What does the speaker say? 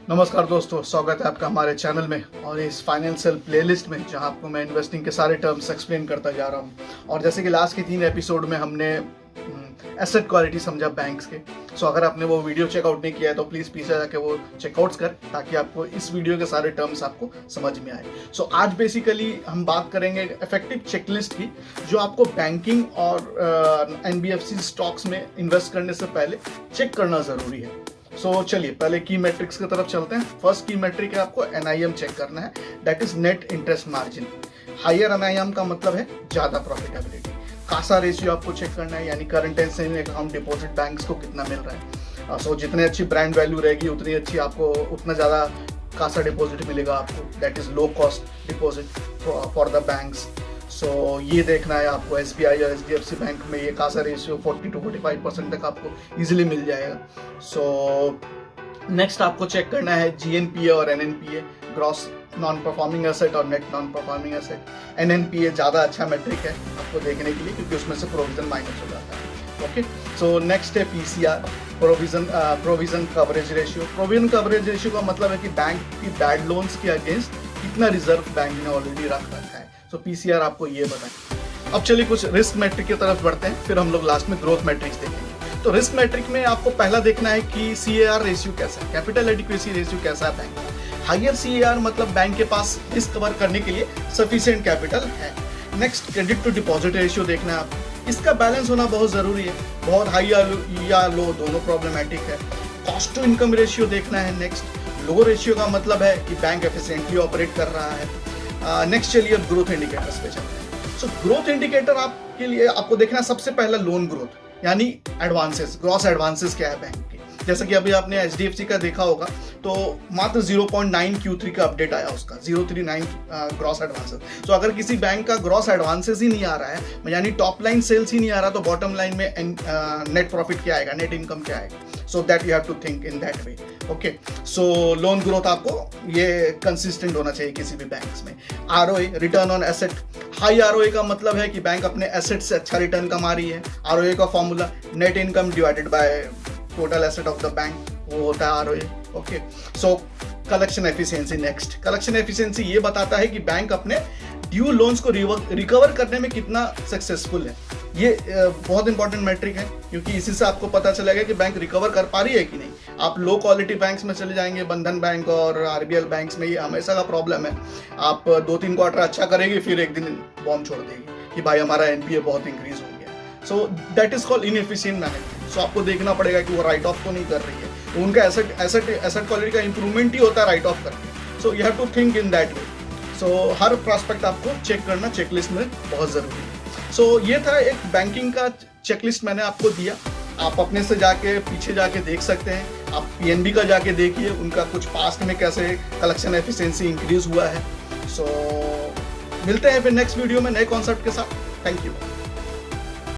नमस्कार दोस्तों, स्वागत है आपका हमारे चैनल में और इस फाइनेंशियल प्लेलिस्ट में जहां आपको मैं इन्वेस्टिंग के सारे टर्म्स एक्सप्लेन करता जा रहा हूं। और जैसे कि लास्ट के 3 एपिसोड में हमने एसेट क्वालिटी समझा बैंक्स के। सो अगर आपने वो वीडियो चेकआउट नहीं किया है तो प्लीज़ पीछे जाके वो चेकआउट्स कर, ताकि आपको इस वीडियो के सारे टर्म्स आपको समझ में आए। सो आज बेसिकली हम बात करेंगे इफेक्टिव चेकलिस्ट की, जो आपको बैंकिंग और एनबीएफसी स्टॉक्स में इन्वेस्ट करने से पहले चेक करना ज़रूरी है। सो चलिए पहले की मैट्रिक्स की तरफ चलते हैं। फर्स्ट की मैट्रिक है आपको एनआईएम चेक करना है, that is net interest margin. Higher NIM का मतलब है ज़्यादा प्रॉफिटेबिलिटी। कासा रेशियो आपको चेक करना है, यानी current and saving account deposit banks को कितना मिल रहा है। सो जितने अच्छी ब्रांड वैल्यू रहेगी उतनी अच्छी आपको उतना ज़्यादा कासा डिपॉजिट मिलेगा आपको, that is low cost deposit for the banks. So ये देखना है आपको। एसबीआई और एचडीएफसी बैंक में ये कासा रेशियो 40 to 45% तक आपको इजीली मिल जाएगा। सो नेक्स्ट आपको चेक करना है जीएनपीए और एनएनपीए, ग्रॉस नॉन परफॉर्मिंग एसेट और नेट नॉन परफॉर्मिंग एसेट। एनएनपीए ज़्यादा अच्छा मैट्रिक है आपको देखने के लिए, क्योंकि उसमें से प्रोविजन माइनस हो जाता है। ओके, सो नेक्स्ट है PCR, provision coverage ratio. Provision coverage ratio का मतलब है कि बैंक की बैड लोन्स के अगेंस्ट कितना रिजर्व बैंक ने ऑलरेडी रख रखा है। सो पीसीआर आपको ये बताएं। अब चलिए कुछ रिस्क मैट्रिक की तरफ बढ़ते हैं, फिर हम लोग लास्ट में ग्रोथ मैट्रिक्स देखेंगे। तो रिस्क मैट्रिक में आपको पहला देखना है कि सीएआर रेशियो कैसा है, कैपिटल एडिक्वेसी रेशियो कैसा है बैंक का। हायर सीएआर मतलब बैंक के पास रिस्क कवर करने के लिए सफिशिएंट कैपिटल है। Next credit to deposit ratio देखना है आपको, इसका बैलेंस होना बहुत जरूरी है। बहुत हाई या लो दोनों प्रॉब्लमेटिक है। कॉस्ट टू इनकम रेशियो देखना है। नेक्स्ट लो रेशियो का मतलब है कि बैंक एफिशिएंटली ऑपरेट कर रहा है। नेक्स्ट चलिए ग्रोथ इंडिकेटर्स पे चलते हैं। सो ग्रोथ इंडिकेटर आपके लिए आपको देखना है सबसे पहला लोन ग्रोथ, यानी एडवांसेस, ग्रॉस एडवांसेस क्या है बैंक के। जैसा कि अभी आपने एचडीएफसी का देखा होगा तो मात्र 0.9 Q3 का अपडेट आया उसका, 039 ग्रॉस एडवांसेस। तो अगर किसी बैंक का ग्रॉस एडवांसेस ही नहीं आ रहा है, यानी टॉप लाइन सेल्स ही नहीं आ रहा, तो बॉटम लाइन में नेट प्रॉफिट क्या आएगा, नेट इनकम क्या आएगा। So that you have to think in that way. Okay, so loan growth आपको ये कंसिस्टेंट होना चाहिए किसी भी बैंक्स में। ROA, return on asset. High ROA का मतलब है कि बैंक अपने एसेट से अच्छा रिटर्न कमा रही है। आरओए का formula net income divided by total asset of the bank, वो होता है आरओए। ओके, सो collection efficiency. Next collection efficiency ये बताता है कि बैंक अपने ड्यू लोन्स को रिकवर करने में कितना सक्सेसफुल है। ये बहुत इंपॉर्टेंट मैट्रिक है, क्योंकि इसी से आपको पता चलेगा कि बैंक रिकवर कर पा रही है कि नहीं। आप लो क्वालिटी बैंक्स में चले जाएंगे, बंधन बैंक और आरबीएल बैंक्स में ये हमेशा का प्रॉब्लम है। आप 2-3 क्वार्टर अच्छा करेंगे, फिर एक दिन बॉम्ब छोड़ देगी कि भाई हमारा एनपीए बहुत इंक्रीज हो गया। So that is called inefficient management. So आपको देखना पड़ेगा कि वो राइट ऑफ तो नहीं कर रही है, तो उनका एसेट क्वालिटी का इंप्रूवमेंट ही होता है राइट ऑफ करके। So you have to think in that way. So हर प्रॉस्पेक्ट आपको चेक करना चेकलिस्ट में बहुत ज़रूरी है। सो ये था एक बैंकिंग का चेकलिस्ट मैंने आपको दिया। आप अपने से जाके पीछे जाके देख सकते हैं। आप पीएनबी का जाके देखिए, उनका कुछ पास्ट में कैसे कलेक्शन एफिशिएंसी इंक्रीज हुआ है। सो मिलते हैं फिर नेक्स्ट वीडियो में नए कॉन्सेप्ट के साथ। Thank you.